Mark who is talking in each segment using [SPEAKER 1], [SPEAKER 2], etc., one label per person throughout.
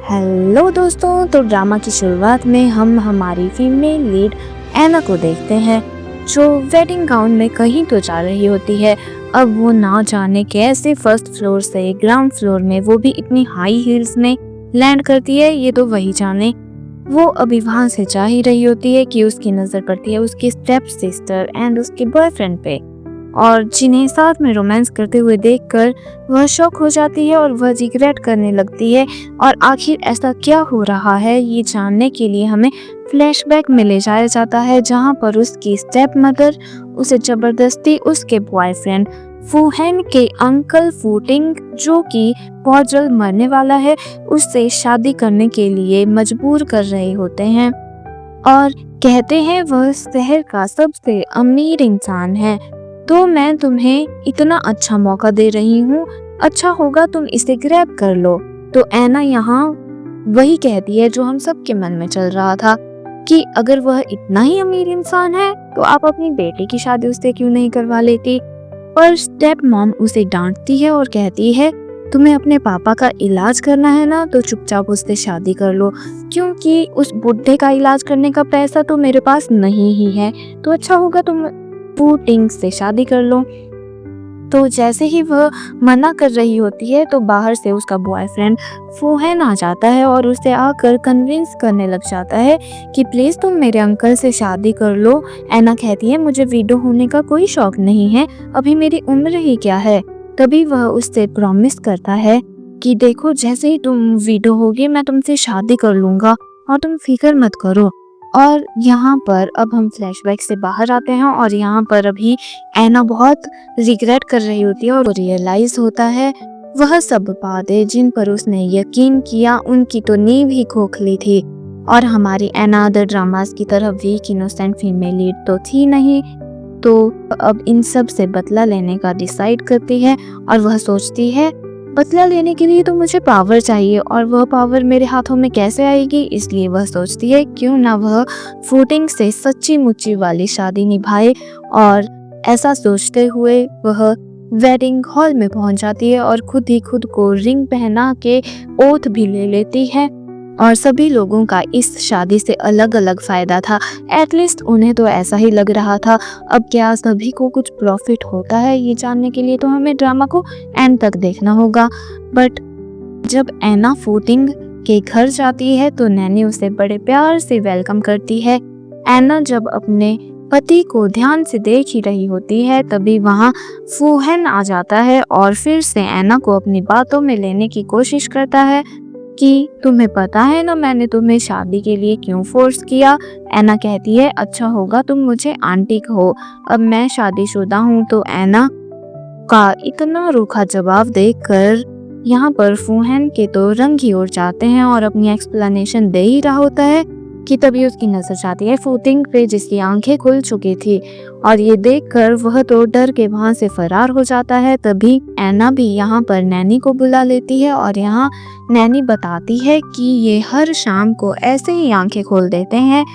[SPEAKER 1] Hello दोस्तों, तो drama की शुरुआत में हम हमारी फीमेल लीड एना को देखते हैं जो वेडिंग गाउन में कहीं तो जा रही होती है। अब वो ना जाने कैसे फर्स्ट फ्लोर से ग्राउंड फ्लोर में, वो भी इतनी हाई हील्स में लैंड करती है, ये तो वही जाने। वो अभी वहां से जा ही रही होती है कि उसकी नजर पड़ती है उसकी स्टेप सिस्टर एंड उसके बॉयफ्रेंड पे, और जिन्हें साथ में रोमांस करते हुए देखकर वह शॉक हो जाती है और वह रिग्रेट करने लगती है। और आखिर ऐसा क्या हो रहा है, ये जानने के लिए हमें फ्लैशबैक में ले जाया जाता है, जहां पर उसकी स्टेप मदर उसे जबरदस्ती उसके बॉयफ्रेंड फूहेन के अंकल फूटिंग, जो कि बहुत जल्द मरने वाला है, उससे शादी करने के लिए मजबूर कर रहे होते हैं। और कहते हैं वह शहर का सबसे अमीर इंसान है, तो मैं तुम्हें इतना अच्छा मौका दे रही हूँ, अच्छा होगा तुम इसे ग्रैब कर लो। तो ऐना यहाँ वही कहती है जो हम सबके मन में चल रहा था कि अगर वह इतना ही अमीर इंसान है तो आप अपनी बेटी की शादी उससे क्यों नहीं करवा लेती। पर स्टेप मॉम उसे डांटती है और कहती है तुम्हें अपने पापा का इलाज करना है ना, तो चुपचाप उससे शादी कर लो, क्योंकि उस बुढ़े का इलाज करने का पैसा तो मेरे पास नहीं ही है, तो अच्छा होगा तुम फूटिंग से शादी कर लो। तो जैसे ही वह मना कर रही होती है तो बाहर से उसका बॉयफ्रेंड फूहेन आ जाता है और उसे आकर कन्विंस करने लग जाता है कि प्लीज तुम मेरे अंकल से शादी कर लो। ऐना कहती है मुझे विडो होने का कोई शौक नहीं है, अभी मेरी उम्र ही क्या है। तभी वह उससे प्रॉमिस करता है कि देखो जैसे ही तुम विडो होगी मैं तुमसे शादी कर लूंगा और तुम फिक्र मत करो। और यहाँ पर अब हम फ्लैशबैक से बाहर आते हैं और यहाँ पर अभी ऐना बहुत रिग्रेट कर रही होती है और रियलाइज होता है वह सब बातें जिन पर उसने यकीन किया उनकी तो नींव ही खोखली थी। और हमारी ऐना अदर ड्रामास की तरह वीक इनोसेंट फीमेल लीड तो थी नहीं, तो अब इन सब से बदला लेने का डिसाइड करती है। और वह सोचती है बदला लेने के लिए तो मुझे पावर चाहिए, और वह पावर मेरे हाथों में कैसे आएगी। इसलिए वह सोचती है क्यों ना वह फूटिंग से सच्ची मुच्ची वाली शादी निभाए। और ऐसा सोचते हुए वह वेडिंग हॉल में पहुंच जाती है और खुद ही खुद को रिंग पहना के ओथ भी ले लेती है। और सभी लोगों का इस शादी से अलग अलग फायदा था, एटलीस्ट उन्हें तो ऐसा ही लग रहा था। अब क्या सभी को कुछ प्रॉफिट होता है, ये जानने के लिए तो हमें ड्रामा को एंड तक देखना होगा। बट जब ऐना फूटिंग के घर जाती है तो नैनी उसे बड़े प्यार से वेलकम करती है। ऐना जब अपने पति को ध्यान से देख ही रही होती है तभी वहां फूहेन आ जाता है और फिर से ऐना को अपनी बातों में लेने की कोशिश करता है कि तुम्हें पता है ना मैंने तुम्हें शादी के लिए क्यों फोर्स किया। ऐना कहती है अच्छा होगा तुम मुझे आंटी कहो, अब मैं शादीशुदा हूँ। तो ऐना का इतना रूखा जवाब देखकर यहाँ पर फूहेन के तो रंग ही उड़ जाते हैं और अपनी एक्सप्लेनेशन दे ही रहा होता है कि तभी उसकी नजर जाती है फूटिंग पे जिसकी आंखें खुल चुकी थी, और ये देखकर वह तो डर के वहां से फरार हो जाता है। तभी ऐना भी यहाँ पर नैनी को बुला लेती है और यहाँ नैनी बताती है कि ये हर शाम को ऐसे ही आंखें खोल देते हैं,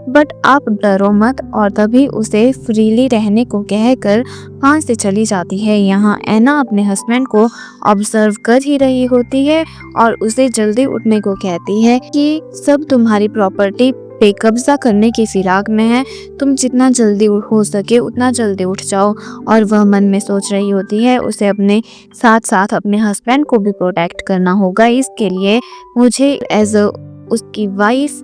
[SPEAKER 1] बट आप डरो मत। और तभी उसे फ्रीली रहने को कहकर वहाँ से चली जाती है। यहाँ ऐना अपने हस्बैंड को ऑब्जर्व कर ही रही होती है और उसे जल्दी उठने को कहती है कि सब तुम्हारी प्रॉपर्टी पे कब्जा करने की फिराक में है, तुम जितना जल्दी हो सके उतना जल्दी उठ जाओ। और वह मन में सोच रही होती है उसे अपने साथ साथ अपने हस्बैंड को भी प्रोटेक्ट करना होगा, इसके लिए मुझे एज अ उसकी वाइफ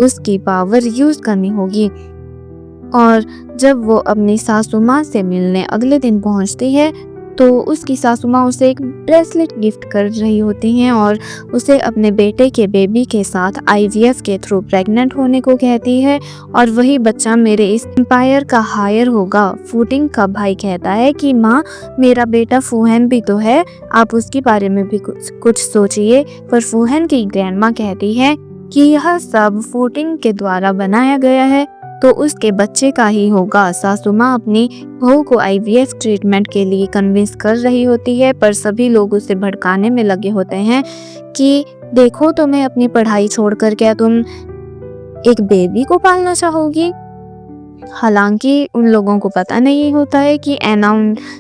[SPEAKER 1] उसकी पावर यूज करनी होगी। और जब वो अपनी सासू माँ से मिलने अगले दिन पहुंचती है तो उसकी सासू माँ उसे एक ब्रेसलेट गिफ्ट कर रही होती हैं और उसे अपने बेटे के बेबी के साथ आईवीएफ के थ्रू प्रेग्नेंट होने को कहती है, और वही बच्चा मेरे इस एम्पायर का हायर होगा। फूटिंग का भाई कहता है कि माँ मेरा बेटा फूहेन भी तो है, आप उसके बारे में भी कुछ सोचिए। पर फूहेन की ग्रैंडमा कहती है कि यह सब फूटिंग के द्वारा बनाया गया है तो उसके बच्चे का ही होगा। सासू माँ अपनी बहू को आईवीएफ ट्रीटमेंट के लिए कन्विंस कर रही होती है, पर सभी लोग उसे भड़काने में लगे होते हैं कि देखो तुम्हें अपनी पढ़ाई छोड़कर क्या तुम एक बेबी को पालना चाहोगी। हालांकि उन लोगों को पता नहीं होता है कि ऐना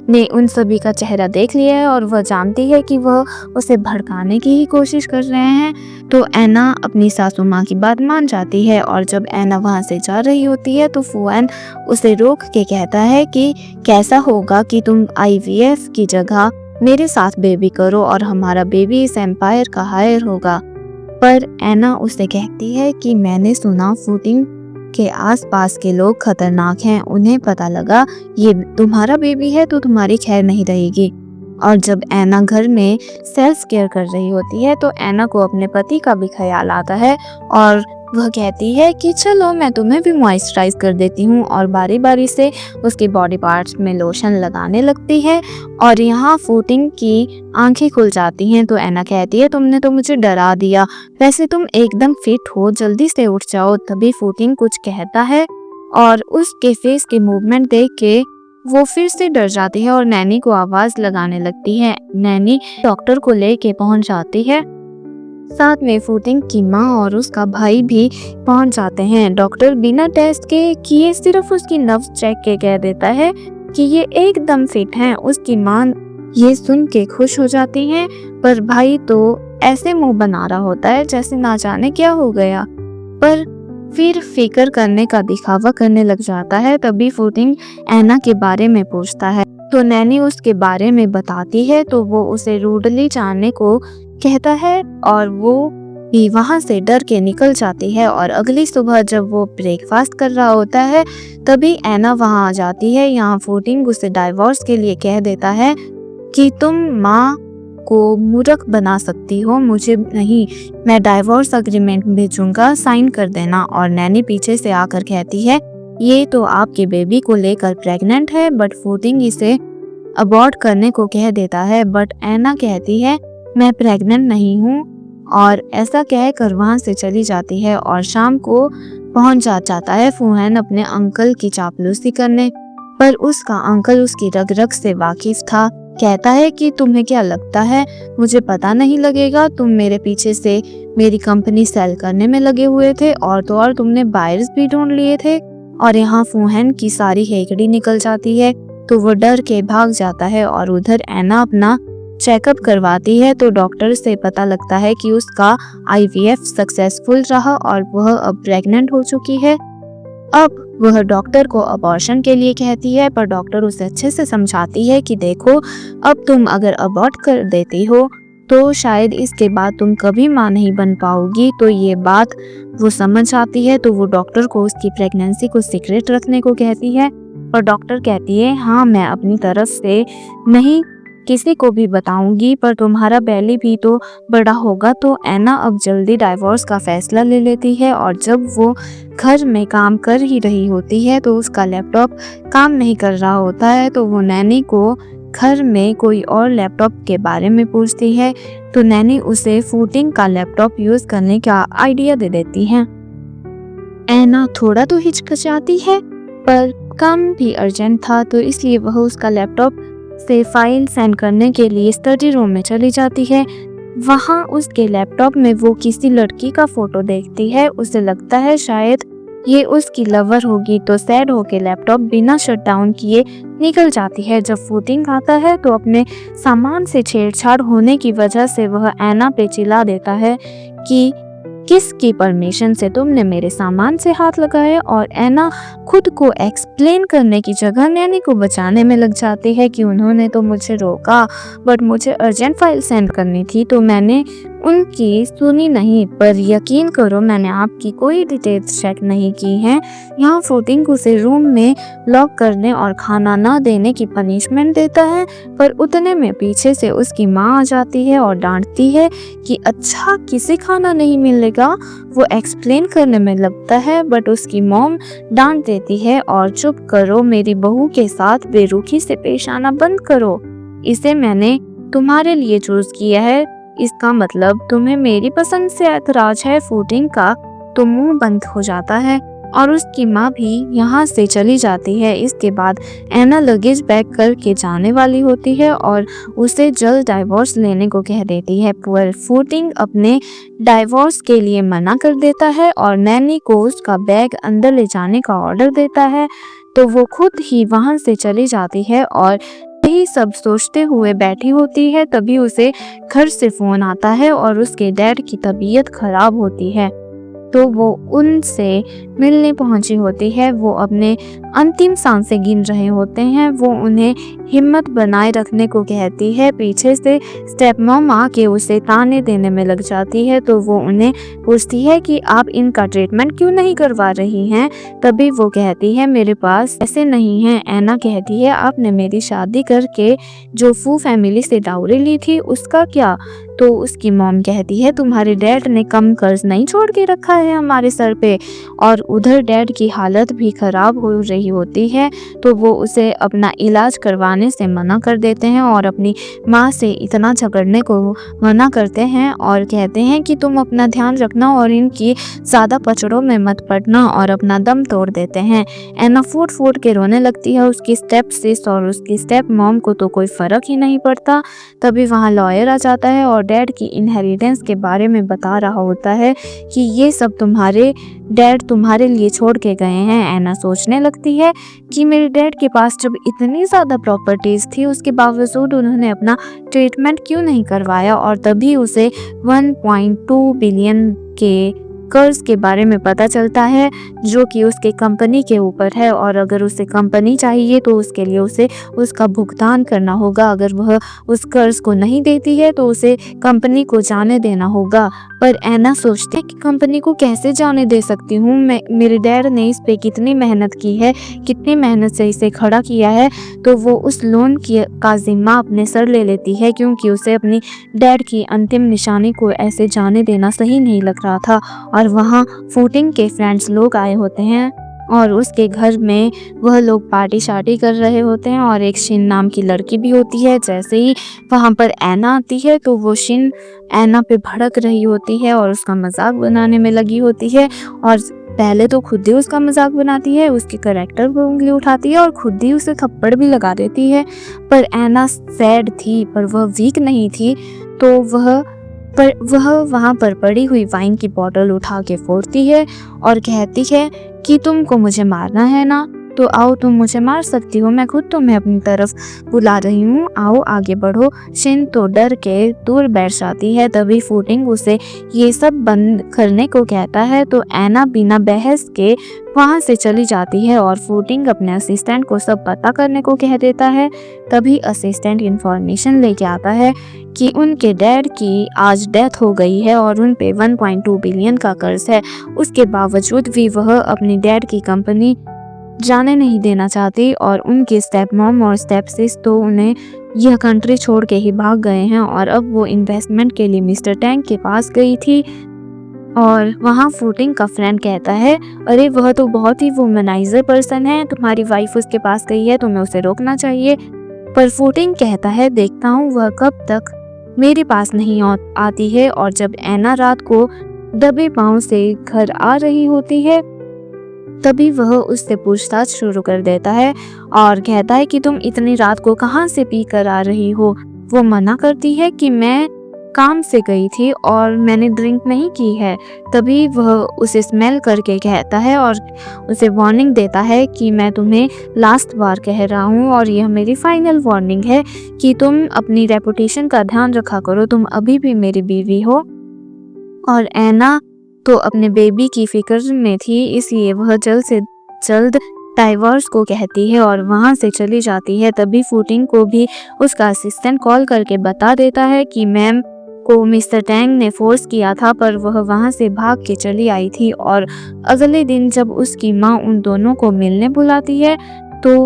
[SPEAKER 1] ने उन सभी का चेहरा देख लिया है और वह जानती है कि वह उसे भड़काने की ही कोशिश कर रहे हैं। तो ऐना अपनी सासू माँ की बात मान जाती है और जब ऐना वहाँ से जा रही होती है तो फुआन उसे रोक के कहता है कि कैसा होगा कि तुम IVF की जगह मेरे साथ बेबी करो और हमारा बेबी इस एम्पायर का हायर होगा। पर ऐना उसे कहती है कि मैंने सुना फूटिंग के आसपास के लोग खतरनाक हैं, उन्हें पता लगा ये तुम्हारा बेबी है तो तुम्हारी खैर नहीं रहेगी। और जब ऐना घर में सेल्फ केयर कर रही होती है तो ऐना को अपने पति का भी ख्याल आता है और वह कहती है कि चलो मैं तुम्हें भी मॉइस्चराइज कर देती हूँ और बारी बारी से उसके बॉडी पार्ट्स में लोशन लगाने लगती है। और यहाँ फूटिंग की आंखें खुल जाती हैं तो ऐना कहती है तुमने तो मुझे डरा दिया, वैसे तुम एकदम फिट हो, जल्दी से उठ जाओ। तभी फूटिंग कुछ कहता है और उसके फेस के मूवमेंट देख के वो फिर से डर जाती है और नैनी को आवाज लगाने लगती है। नैनी डॉक्टर को लेके पहुंच जाती है, साथ में फूटिंग की माँ और उसका भाई भी पहुंच जाते हैं। डॉक्टर बिना टेस्ट के किए सिर्फ उसकी नब्ज चेक के कह देता है कि ये एकदम फिट है। उसकी माँ ये सुन के खुश हो जाती है पर भाई तो ऐसे मुंह बना रहा होता है जैसे ना जाने क्या हो गया, पर फिर फिक्र करने का दिखावा करने लग जाता है। तभी फूटिंग ऐना के बारे में पूछता है तो नैनी उसके बारे में बताती है तो वो उसे रूडली जानने को कहता है और वो भी वहां से डर के निकल जाती है। और अगली सुबह जब वो ब्रेकफास्ट कर रहा होता है तभी ऐना वहां आ जाती है। यहाँ फूटिंग उसे डाइवोर्स के लिए कह देता है कि तुम माँ को मूर्ख बना सकती हो, मुझे नहीं, मैं डाइवोर्स अग्रीमेंट भेजूंगा, साइन कर देना। और नैनी पीछे से आकर कहती है ये तो आपके बेबी को लेकर प्रेग्नेंट है, बट फूटिंग इसे अबॉर्ट करने को कह देता है। बट ऐना कहती है मैं प्रेग्नेंट नहीं हूँ और ऐसा कहकर वहां से चली जाती है। और शाम को पहुंच जाता है फुआन अपने अंकल की चापलूसी करने, पर उसका अंकल उसकी रग रग से वाकिफ था। कहता है कि तुम्हें क्या लगता है मुझे पता नहीं लगेगा, तुम मेरे पीछे से मेरी कंपनी सेल करने में लगे हुए थे और तो और तुमने बायर्स भी ढूंढ लिए थे। और यहाँ फुआन की सारी हेकड़ी निकल जाती है तो वो डर के भाग जाता है और उधर ऐना अपना चेकअप करवाती है तो डॉक्टर से पता लगता है कि उसका IVF सक्सेसफुल रहा और वह अब प्रेग्नेंट हो चुकी है। अब वह डॉक्टर को अबॉर्शन के लिए कहती है पर डॉक्टर उसे अच्छे से समझाती है कि देखो अब तुम अगर अबॉर्ट कर देती हो तो शायद इसके बाद तुम कभी माँ नहीं बन पाओगी। तो ये बात वो समझ आती है तो वो डॉक्टर को उसकी प्रेगनेंसी को सीक्रेट रखने को कहती है। और डॉक्टर कहती है हाँ मैं अपनी तरफ से नहीं किसी को भी बताऊंगी, पर तुम्हारा बैली भी तो बड़ा होगा। तो ऐना अब जल्दी डाइवोर्स का फैसला ले लेती है। और जब वो घर में काम कर ही रही होती है तो उसका लैपटॉप काम नहीं कर रहा होता है तो वो नैनी को घर में कोई और लैपटॉप के बारे में पूछती है तो नैनी उसे फूटिंग का लैपटॉप यूज करने का आइडिया दे देती है। ऐना थोड़ा तो हिचकिचाती है पर काम भी अर्जेंट था तो इसलिए वह उसका लैपटॉप से फाइल सेंड करने के लिए स्टडी रूम में चली जाती है। वहां उसके लैपटॉप में वो किसी लड़की का फोटो देखती है, उसे लगता है शायद ये उसकी लवर होगी तो सैड होके लैपटॉप बिना शट डाउन किए निकल जाती है। जब फूटिंग आता है तो अपने सामान से छेड़छाड़ होने की वजह से वह ऐना पे चिल्ला देता है कि किसकी परमिशन से तुमने मेरे सामान से हाथ लगाया। और ऐना खुद को एक्सप्लेन करने की जगह नैनी को बचाने में लग जाती है कि उन्होंने तो मुझे रोका बट मुझे अर्जेंट फाइल सेंड करनी थी तो मैंने उनकी सुनी नहीं, पर यकीन करो मैंने आपकी कोई डिटेल्स चेक नहीं की हैं। यहाँ फूटिंग उसे रूम में लॉक करने और खाना ना देने की पनिशमेंट देता है पर उतने में पीछे से उसकी माँ आ जाती है और डांटती है कि अच्छा किसे खाना नहीं मिलेगा। वो एक्सप्लेन करने में लगता है बट उसकी मॉम डांट देती है और चुप करो, मेरी बहू के साथ बेरुखी से पेश आना बंद करो, इसे मैंने तुम्हारे लिए चूज किया है, इसका मतलब तुम्हें मेरी पसंद से ऐतराज है। फूटिंग का तो मुंह बंद हो जाता है और उसकी माँ भी यहाँ से चली जाती है। इसके बाद एना लगेज पैक करके जाने वाली होती है और उसे जल्द डाइवोर्स लेने को कह देती है, पर फूटिंग अपने डाइवोर्स के लिए मना कर देता है और नैनी को उसका बैग अंदर ले जाने का ऑर्डर देता है। तो वो खुद ही वहां से चली जाती है और यही सब सोचते हुए बैठी होती है, तभी उसे घर से फोन आता है और उसके डैड की तबीयत खराब होती है। तो वो उनसे मिलने पहुंची होती है। वो अपने अंतिम सांसें गिन रहे होते हैं। वो उन्हें हिम्मत बनाए रखने को कहती है। पीछे से स्टेप मॉम आके उसे ताने देने में लग जाती है। तो वो उन्हें पूछती है कि आप इनका ट्रीटमेंट क्यों नहीं करवा रही हैं। तभी वो कहती है मेरे पास ऐसे नहीं है। एना कहती है आपने मेरी शादी करके जो फू फैमिली से डाउरी ली थी उसका क्या। तो उसकी मॉम कहती है तुम्हारे डैड ने कम कर्ज नहीं छोड़ के रखा है हमारे सर पे। और उधर डैड की हालत भी खराब हो रही होती है। तो वो उसे अपना इलाज करवाने से मना कर देते हैं और अपनी माँ से इतना झगड़ने को मना करते हैं और कहते हैं कि तुम अपना ध्यान रखना और इनकी ज़्यादा पचड़ों में मत पड़ना, और अपना दम तोड़ देते हैं। एना फूट फूट के रोने लगती है। उसकी स्टेप सिस और उसकी स्टेप मॉम को तो कोई फ़र्क ही नहीं पड़ता। तभी वहाँ लॉयर आ जाता है और डैड की इनहेरिटेंस के बारे में बता रहा होता है कि ये सब तुम्हारे डैड तुम्हारे लिए छोड़ के गए हैं। एना सोचने लगती है कि मेरे डैड के पास जब इतनी ज़्यादा प्रॉपर्टीज़ थी उसके बावजूद उन्होंने अपना ट्रीटमेंट क्यों नहीं करवाया। और तभी उसे 1.2 बिलियन के कर्ज के बारे में पता चलता है जो कि उसके कंपनी के ऊपर है, और अगर उसे कंपनी चाहिए तो उसके लिए उसे उसका भुगतान करना होगा। अगर वह उस कर्ज को नहीं देती है तो उसे कंपनी को जाने देना होगा। पर एना सोचती है कि कंपनी को कैसे जाने दे सकती हूँ, मैं मेरे डैड ने इस पे कितनी मेहनत की है, कितनी मेहनत से इसे खड़ा किया है। तो वो उस लोन का जिम्मा अपने सर ले लेती है क्योंकि उसे अपनी डैड की अंतिम निशानी को ऐसे जाने देना सही नहीं लग रहा था। और वहाँ फूटिंग के फ्रेंड्स लोग आए होते हैं और उसके घर में वह लोग पार्टी शार्टी कर रहे होते हैं और एक शिन नाम की लड़की भी होती है। जैसे ही वहाँ पर एना आती है तो वो शिन एना पे भड़क रही होती है और उसका मजाक बनाने में लगी होती है, और पहले तो खुद ही उसका मजाक बनाती है, उसके कैरेक्टर को उंगली उठाती है और खुद ही उसे थप्पड़ भी लगा देती है। पर एना सैड थी पर वह वीक नहीं थी। तो वह वहाँ पर पड़ी हुई वाइन की बोतल उठा के फोड़ती है और कहती है कि तुमको मुझे मारना है ना, तो आओ तुम मुझे मार सकती हो, मैं खुद तुम्हें अपनी तरफ बुला रही हूँ, आओ आगे बढ़ो। शिन तो डर के दूर बैठ जाती है। तभी फूटिंग उसे ये सब बंद करने को कहता है। तो एना बिना बहस के वहाँ से चली जाती है और फूटिंग अपने असिस्टेंट को सब पता करने को कह देता है। तभी असिस्टेंट इंफॉर्मेशन लेके आता है कि उनके डैड की आज डेथ हो गई है और उन पे 1.2 बिलियन का कर्ज है। उसके बावजूद भी वह अपनी डैड की कंपनी जाने नहीं देना चाहती और उनके स्टेप मॉम और स्टेप सिस तो उन्हें यह कंट्री छोड़ के ही भाग गए हैं। और अब वो इन्वेस्टमेंट के लिए मिस्टर टैंक के पास गई थी और वहाँ फूटिंग का फ्रेंड कहता है अरे वह तो बहुत ही वुमनाइजर पर्सन है, तुम्हारी वाइफ उसके पास गई है, तुम्हें उसे रोकना चाहिए। पर फूटिंग कहता है देखता हूँ वह कब तक मेरे पास नहीं आती है। और जब एना रात को दबे पाँव से घर आ रही होती है तभी वह उससे पूछताछ शुरू कर देता है और कहता है कि तुम इतनी रात को कहाँ से पी कर आ रही हो। वो मना करती है कि मैं काम से गई थी और मैंने ड्रिंक नहीं की है। तभी वह उसे स्मेल करके कहता है और उसे वार्निंग देता है कि मैं तुम्हें लास्ट बार कह रहा हूँ और यह मेरी फाइनल वार्निंग है कि तुम अपनी रेपुटेशन का ध्यान रखा करो, तुम अभी भी मेरी बीवी हो। और एना तो अपने बेबी की फिक्र में थी, इसलिए वह जल्द से जल्द डाइवोर्स को कहती है और वहां से चली जाती है। तभी फूटिंग को भी उसका असिस्टेंट कॉल करके बता देता है कि मैम को मिस्टर टैंग ने फोर्स किया था पर वह वहां से भाग के चली आई थी। और अगले दिन जब उसकी माँ उन दोनों को मिलने बुलाती है तो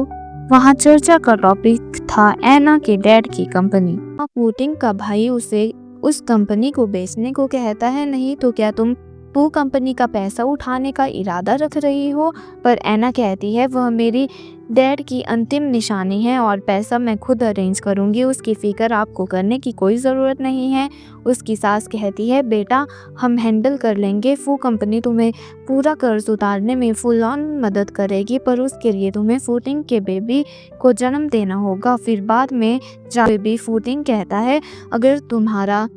[SPEAKER 1] वहाँ चर्चा का टॉपिक था एना के डैड की कंपनी। फूटिंग का भाई उसे उस कंपनी को बेचने को कहता है, नहीं तो क्या तुम वो कंपनी का पैसा उठाने का इरादा रख रही हो। पर एना कहती है वह मेरी डैड की अंतिम निशानी है और पैसा मैं खुद अरेंज करूँगी, उसकी फ़िक्र आपको करने की कोई ज़रूरत नहीं है। उसकी सास कहती है बेटा हम हैंडल कर लेंगे, वो कंपनी तुम्हें पूरा कर्ज उतारने में फुल ऑन मदद करेगी, पर उसके लिए तुम्हें फूटिंग के बेबी को जन्म देना होगा। फिर बाद में बेबी फूटिंग कहता है अगर तुम्हारा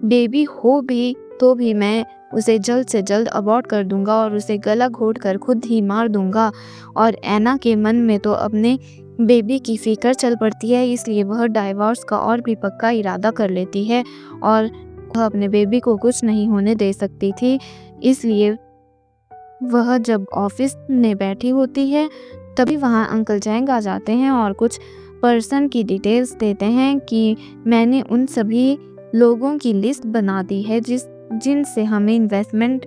[SPEAKER 1] बेबी हो भी तो भी मैं उसे जल्द से जल्द अबॉर्ट कर दूंगा और उसे गला घोट कर खुद ही मार दूंगा। और एना के मन में तो अपने बेबी की फिक्र चल पड़ती है, इसलिए वह डाइवोर्स का और भी पक्का इरादा कर लेती है और वह अपने बेबी को कुछ नहीं होने दे सकती थी। इसलिए वह जब ऑफिस में बैठी होती है तभी वहाँ अंकल जैंग आ जाते हैं और कुछ पर्सन की डिटेल्स देते हैं कि मैंने उन सभी लोगों की लिस्ट बना दी है जिनसे हमें इन्वेस्टमेंट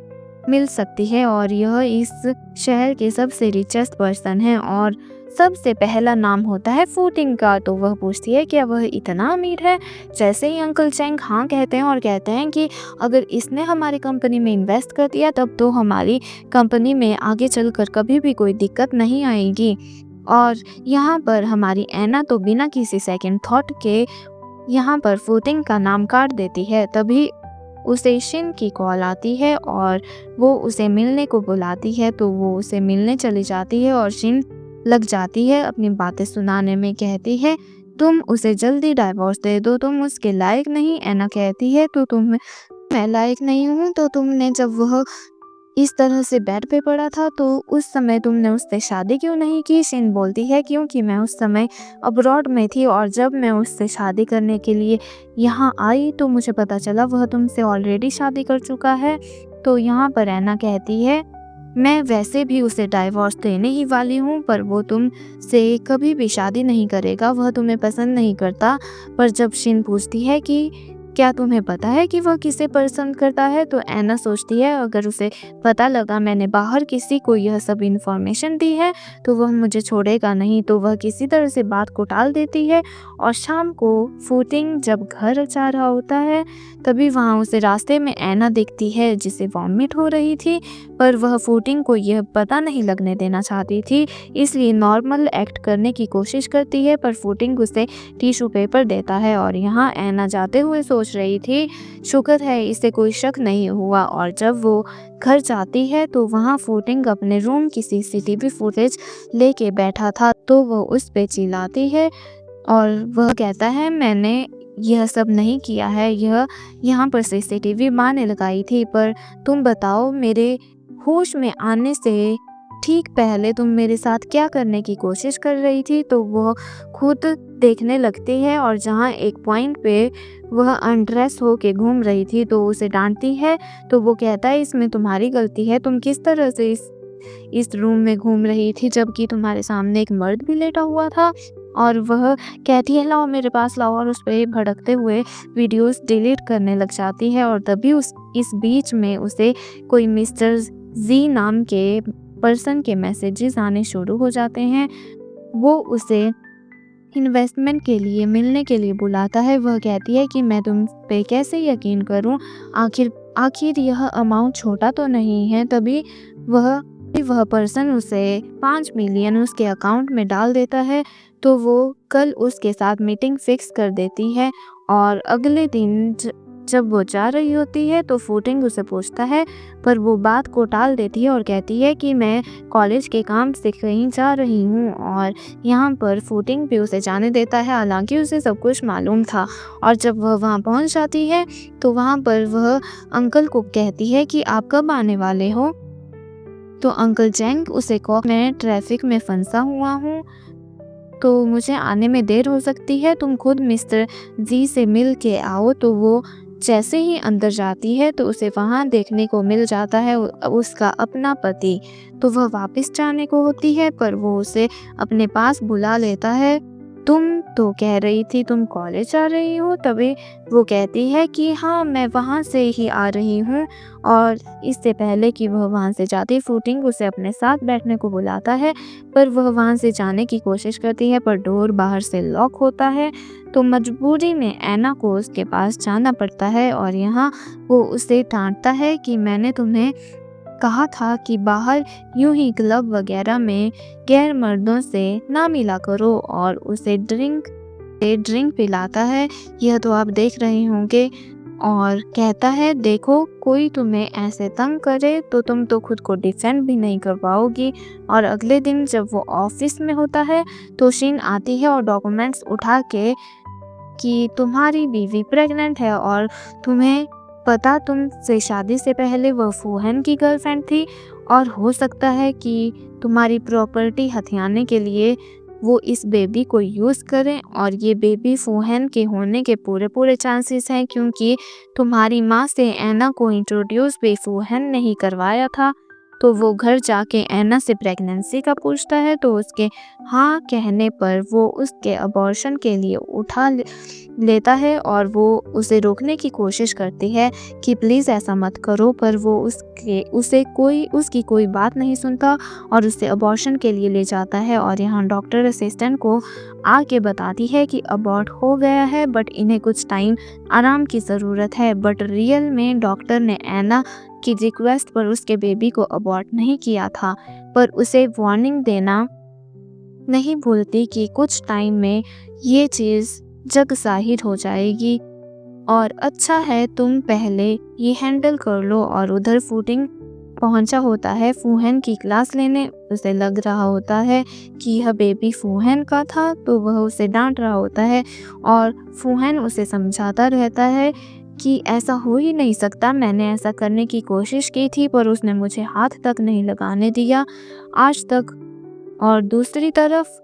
[SPEAKER 1] मिल सकती है और यह इस शहर के सबसे रिचेस्ट पर्सन है और सबसे पहला नाम होता है फूटिंग का। तो वह पूछती है क्या वह इतना अमीर है? जैसे ही अंकल चैंग हाँ कहते हैं और कहते हैं कि अगर इसने हमारी कंपनी में इन्वेस्ट कर दिया तब तो हमारी कंपनी में आगे चलकर कभी भी कोई दिक्कत नहीं आएगी। और यहाँ पर हमारी एना तो बिना किसी सेकंड थॉट के यहाँ पर फूटिंग का नाम काट देती है। तभी उसे शिन की कॉल आती है और वो उसे मिलने को बुलाती है, तो वो उसे मिलने चली जाती है और शिन लग जाती है अपनी बातें सुनाने में। कहती है तुम उसे जल्दी डाइवोर्स दे दो, तुम उसके लायक नहीं। एना कहती है तो मैं लायक नहीं हूँ, तो तुमने जब वह इस तरह से बेड पे पड़ा था तो उस समय तुमने उससे शादी क्यों नहीं की? शिन बोलती है क्योंकि मैं उस समय अब्रॉड में थी और जब मैं उससे शादी करने के लिए यहाँ आई तो मुझे पता चला वह तुमसे ऑलरेडी शादी कर चुका है। तो यहाँ पर एना कहती है मैं वैसे भी उसे डाइवोर्स देने ही वाली हूँ, पर वो तुमसे कभी भी शादी नहीं करेगा, वह तुम्हें पसंद नहीं करता। पर जब शिन पूछती है कि क्या तुम्हें पता है कि वह किसे पसंद करता है, तो एना सोचती है अगर उसे पता लगा मैंने बाहर किसी को यह सब इन्फॉर्मेशन दी है तो वह मुझे छोड़ेगा नहीं। तो वह किसी तरह से बात को टाल देती है और शाम को फूटिंग जब घर जा रहा होता है तभी वहाँ उसे रास्ते में एना दिखती है जिसे वॉमिट हो रही थी, पर वह फूटिंग को यह पता नहीं लगने देना चाहती थी, इसलिए नॉर्मल एक्ट करने की कोशिश करती है। पर फूटिंग उसे टिश्यू पेपर देता है और यहाँ एना जाते हुए सोच रही थी शुक्र है इसे कोई शक नहीं हुआ। और जब वो घर जाती है तो वहाँ फूटिंग अपने रूम की सीसीटीवी फुटेज लेके बैठा था, तो वो उस पे चिल्लाती है और वह कहता है मैंने यह सब नहीं किया है, यह यहाँ पर सीसीटीवी माँ ने लगाई थी, पर तुम बताओ मेरे होश में आने से ठीक पहले तुम मेरे साथ क्या करने की कोशिश कर रही थी? तो वह खुद देखने लगती है और जहाँ एक पॉइंट पे वह अनड्रेस होके घूम रही थी तो उसे डांटती है, तो वो कहता है इसमें तुम्हारी गलती है, तुम किस तरह से इस रूम में घूम रही थी जबकि तुम्हारे सामने एक मर्द भी लेटा हुआ था। और वह कहती है लाओ मेरे पास लाओ और उस पर भड़कते हुए वीडियोस डिलीट करने लग जाती है। और तभी इस बीच में उसे कोई मिस्टर जी नाम के पर्सन के मैसेजेस आने शुरू हो जाते हैं। वो उसे इन्वेस्टमेंट के लिए मिलने के लिए बुलाता है। वह कहती है कि मैं तुम पे कैसे यकीन करूं, आखिर यह अमाउंट छोटा तो नहीं है। तभी वह पर्सन उसे 5 मिलियन उसके अकाउंट में डाल देता है, तो वो कल उसके साथ मीटिंग फिक्स कर देती है। और अगले दिन जब वो जा रही होती है तो फूटिंग उसे पूछता है, पर वो बात को टाल देती है और कहती है कि मैं कॉलेज के काम से कहीं जा रही हूँ। और यहाँ पर फूटिंग भी उसे जाने देता है, हालांकि उसे सब कुछ मालूम था। और जब वह वहाँ पहुँच जाती है तो वहाँ पर वह अंकल को कहती है कि आप कब आने वाले हो? तो अंकल जैंग उसे कहो मैं ट्रैफिक में फंसा हुआ हूँ तो मुझे आने में देर हो सकती है, तुम खुद मिस्टर जी से मिल के आओ। तो वो जैसे ही अंदर जाती है तो उसे वहाँ देखने को मिल जाता है उसका अपना पति। तो वह वापस जाने को होती है पर वो उसे अपने पास बुला लेता है तुम तो कह रही थी तुम कॉलेज आ रही हो। तभी वो कहती है कि हाँ, मैं वहाँ से ही आ रही हूँ। और इससे पहले कि वह वहाँ से जाती, फूटिंग उसे अपने साथ बैठने को बुलाता है, पर वह वहाँ से जाने की कोशिश करती है, पर डोर बाहर से लॉक होता है। तो मजबूरी में ऐना को उसके पास जाना पड़ता है और यहाँ वो उसे डांटता है कि मैंने तुम्हें कहा था कि बाहर यूं ही क्लब वगैरह में गैर मर्दों से ना मिला करो, और उसे ड्रिंक पिलाता है। यह तो आप देख रहे होंगे। और कहता है देखो, कोई तुम्हें ऐसे तंग करे तो तुम तो खुद को डिफेंड भी नहीं कर पाओगी। और अगले दिन जब वो ऑफिस में होता है तो शिन आती है और डॉक्यूमेंट्स उठा के कि तुम्हारी बीवी प्रेग्नेंट है, और तुम्हें पता, तुमसे शादी से पहले वह फूहन की गर्लफ्रेंड थी, और हो सकता है कि तुम्हारी प्रॉपर्टी हथियाने के लिए वो इस बेबी को यूज़ करें, और ये बेबी फूहन के होने के पूरे चांसेस हैं, क्योंकि तुम्हारी माँ से ऐना को इंट्रोड्यूस भी फूहन ने ही करवाया था। तो वो घर जाके ऐना से प्रेगनेंसी का पूछता है, तो उसके हाँ कहने पर वो उसके अबॉर्शन के लिए लेता है, और वो उसे रोकने की कोशिश करती है कि प्लीज़ ऐसा मत करो, पर वो उसकी कोई बात नहीं सुनता और उसे अबॉर्शन के लिए ले जाता है। और यहाँ डॉक्टर असिस्टेंट को आके बताती है कि अबॉर्ट हो गया है, बट इन्हें कुछ टाइम आराम की ज़रूरत है। बट रियल में डॉक्टर ने ऐना की रिक्वेस्ट पर उसके बेबी को अबॉर्ट नहीं किया था, पर उसे वार्निंग देना नहीं भूलती कि कुछ टाइम में ये चीज़ जग ज़ाहिर हो जाएगी, और अच्छा है तुम पहले ये हैंडल कर लो। और उधर फूटिंग पहुंचा होता है फूहन की क्लास लेने। उसे लग रहा होता है कि यह बेबी फूहन का था, तो वह उसे डांट रहा होता है, और फूहन उसे समझाता रहता है कि ऐसा हो ही नहीं सकता, मैंने ऐसा करने की कोशिश की थी पर उसने मुझे हाथ तक नहीं लगाने दिया आज तक। और दूसरी तरफ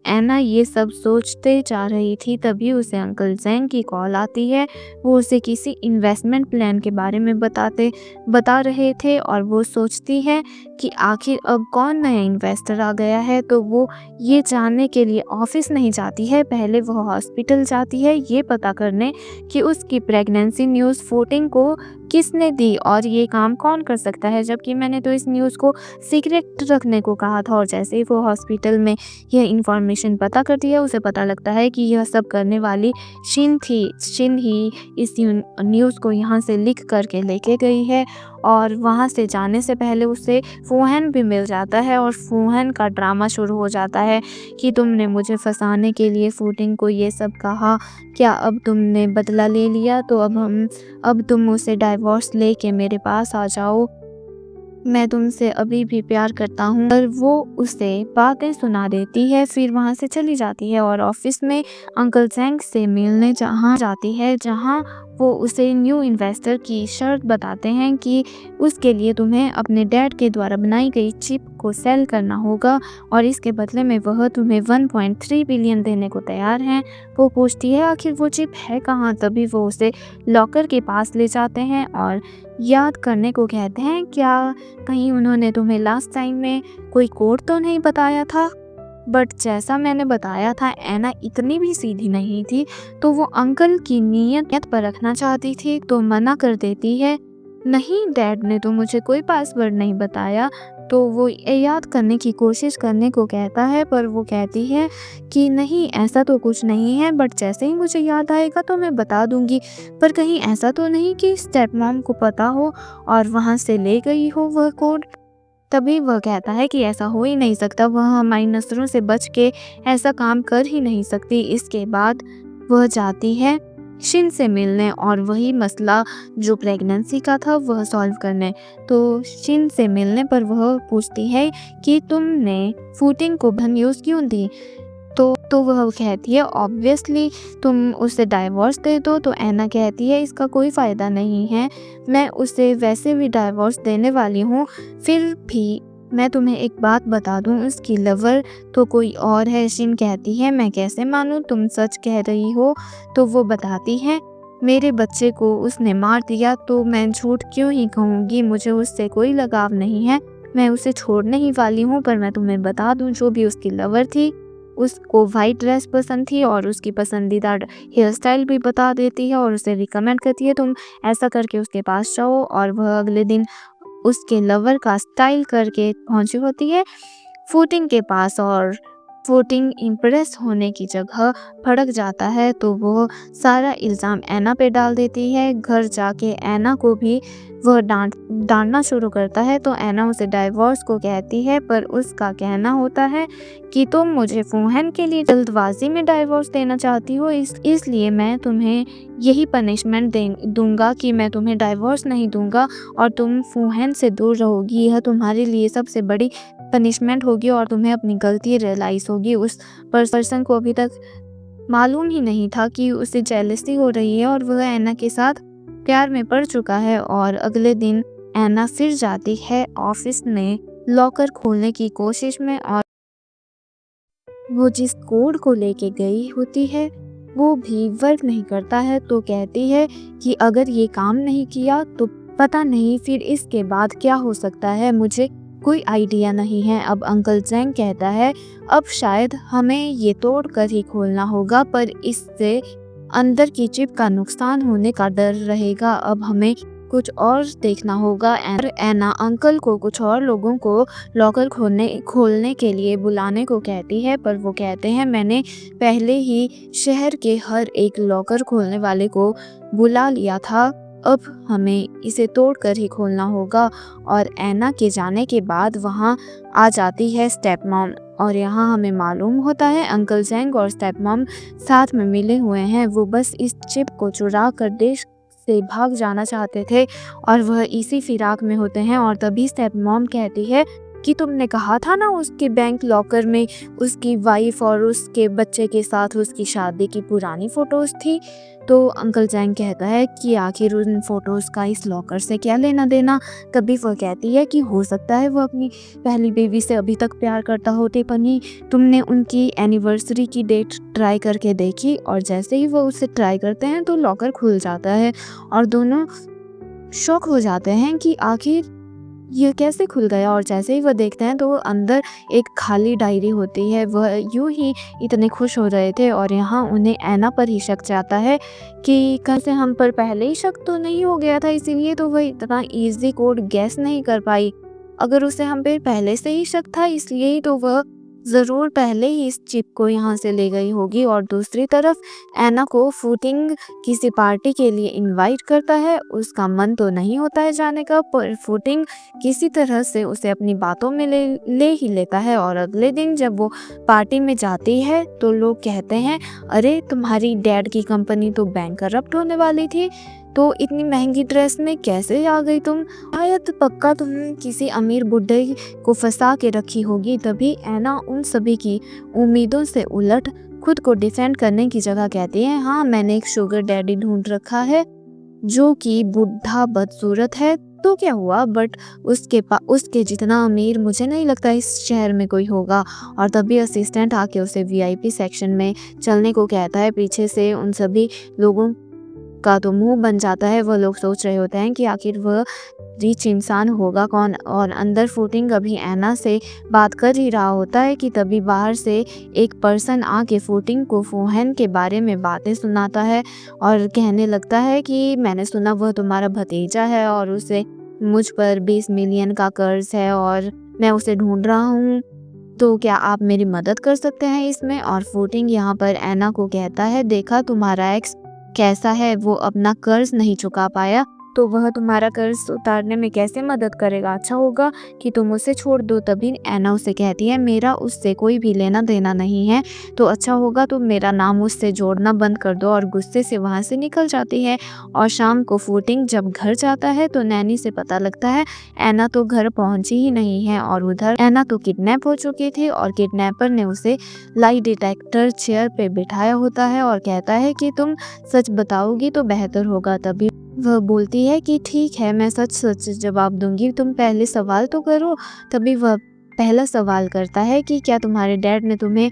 [SPEAKER 1] ऐना ये सब सोचते जा रही थी, तभी उसे अंकल ज़ैंग की कॉल आती है। वो उसे किसी इन्वेस्टमेंट प्लान के बारे में बता रहे थे, और वो सोचती है कि आखिर अब कौन नया इन्वेस्टर आ गया है। तो वो ये जानने के लिए ऑफिस नहीं जाती है, पहले वह हॉस्पिटल जाती है ये पता करने कि उसकी प्रेगनेंसी न्यूज़ फूटिंग को किसने दी और ये काम कौन कर सकता है, जबकि मैंने तो इस न्यूज़ को सीक्रेट रखने को कहा था। और जैसे ही वो हॉस्पिटल में यह इन्फॉर्मेशन पता करती है, उसे पता लगता है कि यह सब करने वाली शिन थी। शिन ही इस न्यूज़ को यहाँ से लिख करके लेके गई है, और वहाँ से जाने से पहले उसे फूहन भी मिल जाता है, और फूहन का ड्रामा शुरू हो जाता है कि तुमने मुझे फंसाने के लिए फूटिंग को ये सब कहा, क्या अब तुमने बदला ले लिया, तो अब तुम उसे डाइवोर्स लेके मेरे पास आ जाओ, मैं तुमसे अभी भी प्यार करता हूँ। पर वो उसे बातें सुना देती है, फिर वहाँ से चली जाती है और ऑफिस में अंकल ज़ैंग से मिलने जहाँ जाती है, जहाँ वो उसे न्यू इन्वेस्टर की शर्त बताते हैं कि उसके लिए तुम्हें अपने डैड के द्वारा बनाई गई चिप को सेल करना होगा, और इसके बदले में वह तुम्हें 1.3 बिलियन देने को तैयार हैं। वो पूछती है आखिर वो चिप है कहाँ, तभी वो उसे लॉकर के पास ले जाते हैं और याद करने को कहते हैं, क्या कहीं उन्होंने तुम्हें लास्ट टाइम में कोई कोड तो नहीं बताया था। बट जैसा मैंने बताया था, ऐना इतनी भी सीधी नहीं थी, तो वो अंकल की नीयत पर रखना चाहती थी, तो मना कर देती है, नहीं डैड ने तो मुझे कोई पासवर्ड नहीं बताया। तो वो याद करने की कोशिश करने को कहता है, पर वो कहती है कि नहीं ऐसा तो कुछ नहीं है, बट जैसे ही मुझे याद आएगा तो मैं बता दूंगी, पर कहीं ऐसा तो नहीं कि स्टेप मॉम को पता हो और वहाँ से ले गई हो वह कोड। तभी वह कहता है कि ऐसा हो ही नहीं सकता, वह हमारी नज़रों से बच के ऐसा काम कर ही नहीं सकती। इसके बाद वह जाती है शिन से मिलने और वही मसला जो प्रेगनेंसी का था वह सॉल्व करने। तो शिन से मिलने पर वह पूछती है कि तुमने फूटिंग को धन यूज़ क्यों दी, तो वह कहती है ऑब्वियसली तुम उसे डाइवोर्स दे दो। तो ऐना कहती है इसका कोई फ़ायदा नहीं है, मैं उसे वैसे भी डाइवोर्स देने वाली हूँ, फिर भी मैं तुम्हें एक बात बता दूँ, उसकी लवर तो कोई और है। शिन कहती है मैं कैसे मानूँ, तुम सच कह रही हो। तो वो बताती है मेरे बच्चे को उसने मार दिया, तो मैं झूठ क्यों ही कहूँगी, मुझे उससे कोई लगाव नहीं है, मैं उसे छोड़ने ही वाली हूँ। पर मैं तुम्हें बता दूँ, जो भी उसकी लवर थी उसको वाइट ड्रेस पसंद थी और उसकी पसंदीदा हेयर स्टाइल भी बता देती है और उसे रिकमेंड करती है तुम ऐसा करके उसके पास जाओ। और वह अगले दिन उसके लवर का स्टाइल करके पहुंची होती है फूटिंग के पास। और फूटिंग इम्प्रेस होने की जगह भड़क जाता है तो वो सारा इल्ज़ाम ऐना पे डाल देती है। घर जाके ऐना को भी वह डांटना शुरू करता है तो ऐना उसे डाइवोर्स को कहती है, पर उसका कहना होता है कि तुम मुझे फूहन के लिए जल्दबाजी में डाइवोर्स देना चाहती हो, इसलिए मैं तुम्हें यही पनिशमेंट दूंगा कि मैं तुम्हें डाइवोर्स नहीं दूंगा और तुम फूहन से दूर रहोगी। यह तुम्हारे लिए सबसे बड़ी पनिशमेंट होगी और तुम्हें अपनी गलती रियलाइज़ होगी। उस पर्सन को अभी तक मालूम ही नहीं था कि उसे जेलसी हो रही है और वह ऐना के साथ प्यार में पड़ चुका है। और अगले दिन ऐना फिर जाती है ऑफिस में लॉकर खोलने की कोशिश में और वो जिस कोड को लेके गई होती है वो भी वर्क नहीं करता है तो कहती है कि अगर ये काम नहीं किया तो पता नहीं फिर इसके बाद क्या हो सकता है, मुझे कोई आइडिया नहीं है। अब अंकल जैंग कहता है अब शायद हमें ये तोड़ कर ही खोलना होगा, पर इससे अंदर की चिप का नुकसान होने का डर रहेगा। अब हमें कुछ और देखना होगा। ऐना अंकल को कुछ और लोगों को लॉकर खोलने के लिए बुलाने को कहती है, पर वो कहते हैं मैंने पहले ही शहर के हर एक लॉकर खोलने वाले को बुला लिया था, अब हमें इसे तोड़कर ही खोलना होगा। और ऐना के जाने के बाद वहाँ आ जाती है स्टेप मॉम और यहाँ हमें मालूम होता है अंकल जैंग और स्टेप मॉम साथ में मिले हुए हैं। वो बस इस चिप को चुरा कर देश से भाग जाना चाहते थे और वह इसी फिराक में होते हैं। और तभी स्टेप मॉम कहती है कि तुमने कहा था ना उसके बैंक लॉकर में उसकी वाइफ और उसके बच्चे के साथ उसकी शादी की पुरानी फोटोज थी। तो अंकल जैंग कहता है कि आखिर उन फोटोज का इस लॉकर से क्या लेना देना। तभी वह कहती है कि हो सकता है वो अपनी पहली बेबी से अभी तक प्यार करता हो टिप्पणी, तुमने उनकी एनिवर्सरी की डेट ट्राई करके देखी। और जैसे ही वो उसे ट्राई करते हैं तो लॉकर खुल जाता है और दोनों शॉक हो जाते हैं कि आखिर ये कैसे खुल गया। और जैसे ही वह देखते हैं तो अंदर एक खाली डायरी होती है। वह यूं ही इतने खुश हो रहे थे और यहाँ उन्हें ऐना पर ही शक जाता है कि कहीं से हम पर पहले ही शक तो नहीं हो गया था, इसीलिए तो वह इतना इजी कोड गैस नहीं कर पाई। अगर उसे हम पे पहले से ही शक था इसलिए ही तो वह ज़रूर पहले ही इस चिप को यहाँ से ले गई होगी। और दूसरी तरफ ऐना को फूटिंग किसी पार्टी के लिए इनवाइट करता है, उसका मन तो नहीं होता है जाने का, पर फूटिंग किसी तरह से उसे अपनी बातों में ले ही लेता है। और अगले दिन जब वो पार्टी में जाती है तो लोग कहते हैं अरे तुम्हारी डैड की कंपनी तो बैंकरप्ट होने वाली थी, तो इतनी महंगी ड्रेस में कैसे आ गई तुम, शायद पक्का तुम किसी अमीर बुड्ढे को फंसा के रखी होगी। तभी ऐना उन सभी की उम्मीदों से उलट खुद को डिफेंड करने की जगह कहती है हाँ मैंने एक शुगर डैडी ढूंढ रखा है जो कि बुढ़ा बदसूरत है, तो क्या हुआ, बट उसके जितना अमीर मुझे नहीं लगता इस शहर में कोई होगा। और तभी असिस्टेंट आके उसे वीआईपी सेक्शन में चलने को कहता है। पीछे से उन सभी लोगों का तो मुंह बन जाता है। वह लोग सोच रहे होते हैं कि आखिर वह रिच इंसान होगा कौन। और अंदर फूटिंग अभी ऐना से बात कर ही रहा होता है कि तभी बाहर से एक पर्सन आके फूटिंग को फूहन के बारे में बातें सुनाता है और कहने लगता है कि मैंने सुना वह तुम्हारा भतीजा है और उसे मुझ पर 20 मिलियन का कर्ज है और मैं उसे ढूंढ रहा हूँ, तो क्या आप मेरी मदद कर सकते हैं इसमें। और फूटिंग यहाँ पर ऐना को कहता है देखा तुम्हारा एक्स कैसा है, वो अपना कर्ज नहीं चुका पाया तो वह तुम्हारा कर्ज उतारने में कैसे मदद करेगा, अच्छा होगा कि तुम उसे छोड़ दो। तभी ऐना उसे कहती है मेरा उससे कोई भी लेना देना नहीं है, तो अच्छा होगा तुम मेरा नाम उससे जोड़ना बंद कर दो। और गुस्से से वहाँ से निकल जाती है। और शाम को फूटिंग जब घर जाता है तो नैनी से पता लगता है ऐना तो घर पहुँची ही नहीं है और उधर ऐना तो किडनैप हो चुकी थी और किडनैपर ने उसे लाई डिटेक्टर चेयर पे बिठाया होता है और कहता है कि तुम सच बताओगी तो बेहतर होगा। तभी वह बोलती है कि ठीक है मैं सच सच जवाब दूंगी, तुम पहले सवाल तो करो। तभी वह पहला सवाल करता है कि क्या तुम्हारे डैड ने तुम्हें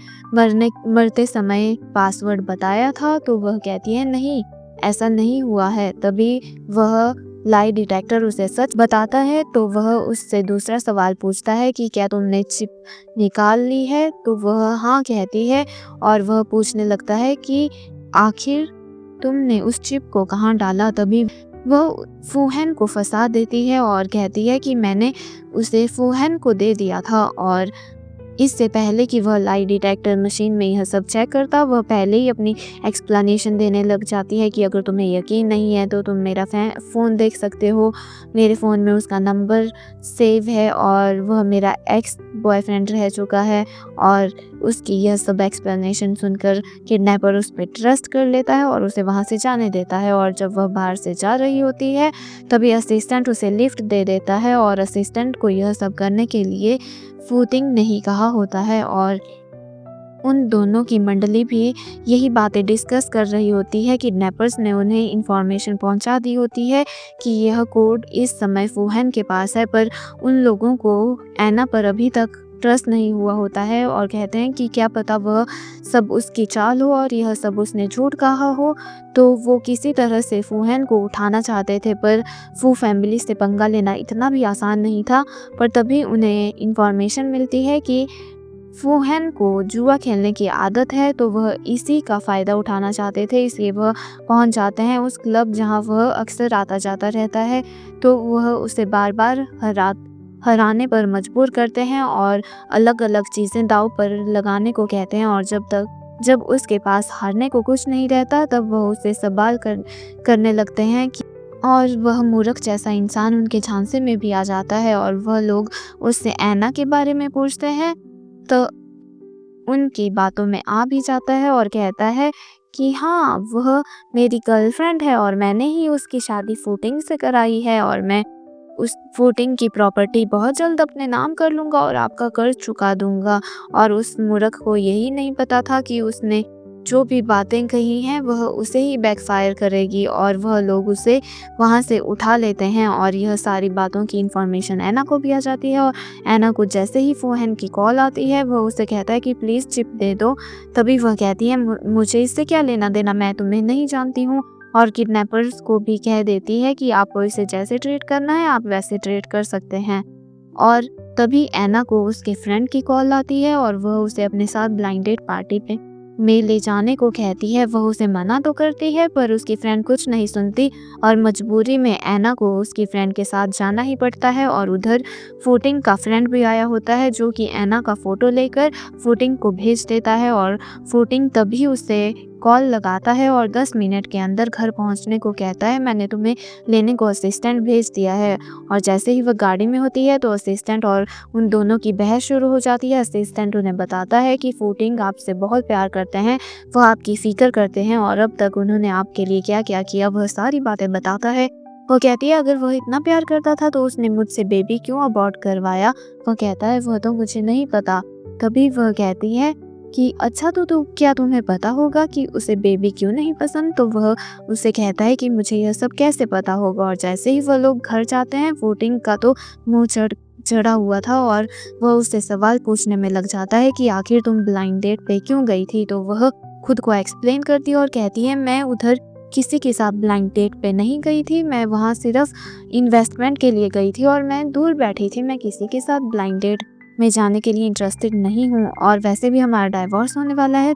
[SPEAKER 1] मरते समय पासवर्ड बताया था। तो वह कहती है नहीं ऐसा नहीं हुआ है। तभी वह लाई डिटेक्टर उसे सच बताता है तो वह उससे दूसरा सवाल पूछता है कि क्या तुमने चिप निकाल ली है, तो वह हाँ कहती है और वह पूछने लगता है कि आखिर तुमने उस चिप को कहाँ डाला। तभी वह फूहन को फंसा देती है और कहती है कि मैंने उसे फूहन को दे दिया था। और इससे पहले कि वह लाई डिटेक्टर मशीन में यह सब चेक करता, वह पहले ही अपनी एक्सप्लेनेशन देने लग जाती है कि अगर तुम्हें यकीन नहीं है तो तुम मेरा फ़ोन देख सकते हो। मेरे फ़ोन में उसका नंबर सेव है और वह मेरा एक्स बॉयफ्रेंड रह चुका है। और उसकी यह सब एक्सप्लेनेशन सुनकर किडनैपर उस पर ट्रस्ट कर लेता है और उसे वहाँ से जाने देता है। और जब वह बाहर से जा रही होती है तभी असिस्टेंट उसे लिफ्ट दे देता है और असिस्टेंट को यह सब करने के लिए फूटिंग नहीं कहा होता है। और उन दोनों की मंडली भी यही बातें डिस्कस कर रही होती है। किडनैपर्स ने उन्हें इंफॉर्मेशन पहुंचा दी होती है कि यह कोड इस समय फूहन के पास है, पर उन लोगों को ऐना पर अभी तक ट्रस्ट नहीं हुआ होता है और कहते हैं कि क्या पता वह सब उसकी चाल हो और यह सब उसने झूठ कहा हो। तो वो किसी तरह से फूहन को उठाना चाहते थे, पर फू फैमिली से पंगा लेना इतना भी आसान नहीं था। पर तभी उन्हें इंफॉर्मेशन मिलती है कि फूहन को जुआ खेलने की आदत है, तो वह इसी का फ़ायदा उठाना चाहते थे। इसलिए वह पहुंच जाते हैं उस क्लब जहां वह अक्सर आता जाता रहता है। तो वह उसे बार बार हराने पर मजबूर करते हैं और अलग अलग चीज़ें दांव पर लगाने को कहते हैं। और जब उसके पास हारने को कुछ नहीं रहता तब वह उसे सवाल करने लगते हैं कि और वह मूर्ख जैसा इंसान उनके झांसे में भी आ जाता है। और वह लोग उससे ऐना के बारे में पूछते हैं तो उनकी बातों में आ भी जाता है और कहता है कि हाँ, वह मेरी गर्लफ्रेंड है और मैंने ही उसकी शादी फूटिंग से कराई है और मैं उस फूटिंग की प्रॉपर्टी बहुत जल्द अपने नाम कर लूँगा और आपका कर्ज चुका दूँगा। और उस मूर्ख को यही नहीं पता था कि उसने जो भी बातें कही हैं वह उसे ही बैकफायर करेगी और वह लोग उसे वहाँ से उठा लेते हैं। और यह सारी बातों की इन्फॉर्मेशन ऐना को भी आ जाती है और ऐना को जैसे ही फूहन की कॉल आती है वह उसे कहता है कि प्लीज़ चिप दे दो। तभी वह कहती है मुझे इससे क्या लेना देना, मैं तुम्हें नहीं जानती हूँ। और किडनैपर्स को भी कह देती है कि आपको इसे जैसे ट्रीट करना है आप वैसे ट्रीट कर सकते हैं। और तभी ऐना को उसके फ्रेंड की कॉल आती है और वह उसे अपने साथ ब्लाइंड डेट पार्टी पे में ले जाने को कहती है। वह उसे मना तो करती है पर उसकी फ्रेंड कुछ नहीं सुनती और मजबूरी में ऐना को उसकी फ्रेंड के साथ जाना ही पड़ता है। और उधर फूटिंग का फ्रेंड भी आया होता है जो कि ऐना का फ़ोटो लेकर फूटिंग को भेज देता है। और फूटिंग तभी उसे कॉल लगाता है और 10 मिनट के अंदर घर पहुंचने को कहता है, मैंने तुम्हें लेने को असिस्टेंट भेज दिया है। और जैसे ही वह गाड़ी में होती है तो असिस्टेंट और उन दोनों की बहस शुरू हो जाती है। असिस्टेंट उन्हें बताता है कि फूटिंग आपसे बहुत प्यार करते हैं, वह आपकी फ़िक्र करते हैं और अब तक उन्होंने आपके लिए क्या क्या किया वह सारी बातें बताता है। वो कहती है अगर वह इतना प्यार करता था तो उसने मुझसे बेबी क्यों अबॉर्ट करवाया। वह कहता है वह तो मुझे नहीं पता। तभी वह कहती है कि अच्छा तो क्या तुम्हें पता होगा कि उसे बेबी क्यों नहीं पसंद। तो वह उसे कहता है कि मुझे यह सब कैसे पता होगा। और जैसे ही वह लोग घर जाते हैं फूटिंग का तो मुंह चढ़ा हुआ था और वह उससे सवाल पूछने में लग जाता है कि आखिर तुम ब्लाइंड डेट पे क्यों गई थी। तो वह खुद को एक्सप्लेन करती है और कहती है मैं उधर किसी के साथ ब्लाइंड डेट पे नहीं गई थी, मैं वहाँ सिर्फ इन्वेस्टमेंट के लिए गई थी और मैं दूर बैठी थी, मैं किसी के साथ ब्लाइंड डेट में जाने के लिए इंटरेस्टेड नहीं हूँ और वैसे भी हमारा डाइवोर्स होने वाला है,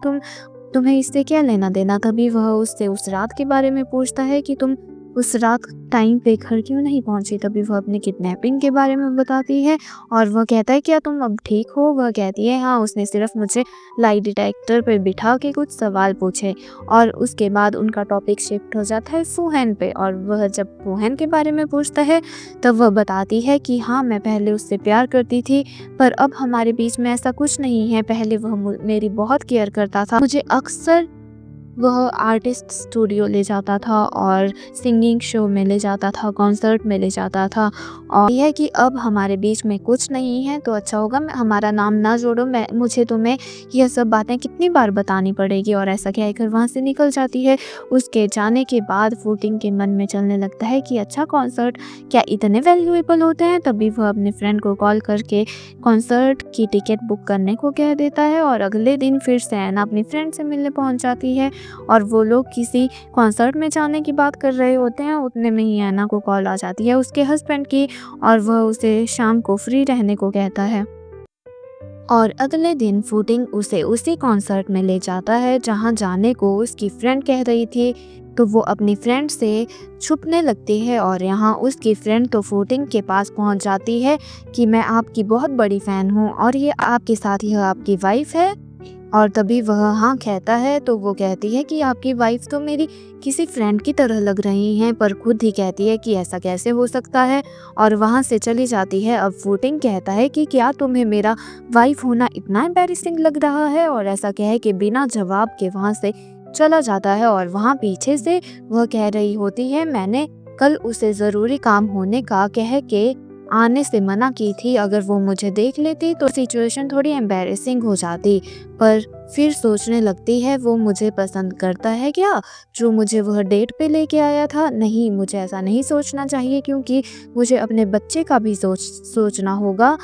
[SPEAKER 1] तुम्हें इससे क्या लेना देना। तभी वह उससे उस रात के बारे में पूछता है कि तुम उस रात टाइम पे घर क्यों नहीं पहुंची। तभी वह अपनी किडनैपिंग के बारे में बताती है और वह कहता है क्या तुम अब ठीक हो। वह कहती है हाँ, उसने सिर्फ मुझे लाई डिटेक्टर पे बिठा के कुछ सवाल पूछे। और उसके बाद उनका टॉपिक शिफ्ट हो जाता है फूहन पे और वह जब फूहन के बारे में पूछता है तब वह बताती है कि हाँ, मैं पहले उससे प्यार करती थी पर अब हमारे बीच में ऐसा कुछ नहीं है। पहले वह मेरी बहुत केयर करता था, मुझे अक्सर वह आर्टिस्ट स्टूडियो ले जाता था और सिंगिंग शो में ले जाता था, कॉन्सर्ट में ले जाता था। और यह है कि अब हमारे बीच में कुछ नहीं है तो अच्छा होगा हमारा नाम ना जोड़ो, मुझे तुम्हें यह सब बातें कितनी बार बतानी पड़ेगी। और ऐसा कहकर वहाँ से निकल जाती है। उसके जाने के बाद फूटिंग के मन में चलने लगता है कि अच्छा, कॉन्सर्ट क्या इतने वैल्यूएबल होते हैं। तभी वह अपने फ्रेंड को कॉल करके कॉन्सर्ट की टिकट बुक करने को कह देता है और अगले दिन फिर से ऐना अपनी फ्रेंड से मिलने पहुँच जाती है। और वो लोग किसी कॉन्सर्ट में जाने की बात कर रहे होते हैं। उतने में ही ऐना को कॉल आ जाती है उसके हस्बैंड की और वह उसे शाम को फ्री रहने को कहता है। और अगले दिन फूटिंग उसे उसी कॉन्सर्ट में ले जाता है जहां जाने को उसकी फ्रेंड कह रही थी। तो वो अपनी फ्रेंड से छुपने लगती है और यहाँ उसकी फ्रेंड तो फूटिंग के पास पहुंच जाती है कि मैं आपकी बहुत बड़ी फ़ैन हूँ और ये आपके साथ यह आपकी वाइफ है। और तभी वह हाँ कहता है तो वो कहती है कि आपकी वाइफ तो मेरी किसी फ्रेंड की तरह लग रही हैं, पर खुद ही कहती है कि ऐसा कैसे हो सकता है और वहाँ से चली जाती है। अब फूटिंग कहता है कि क्या तुम्हें मेरा वाइफ होना इतना एम्बैरेसिंग लग रहा है, और ऐसा कह के बिना जवाब के वहाँ से चला जाता है। और वहाँ पीछे से वह कह रही होती है मैंने कल उसे ज़रूरी काम होने का कह के आने से मना की थी, अगर वो मुझे देख लेती तो सिचुएशन थोड़ी एम्बैरेसिंग हो जाती। पर फिर सोचने लगती है वो मुझे पसंद करता है क्या, जो मुझे वह डेट पे लेके आया था। नहीं, मुझे ऐसा नहीं सोचना चाहिए क्योंकि मुझे अपने बच्चे का भी सोचना होगा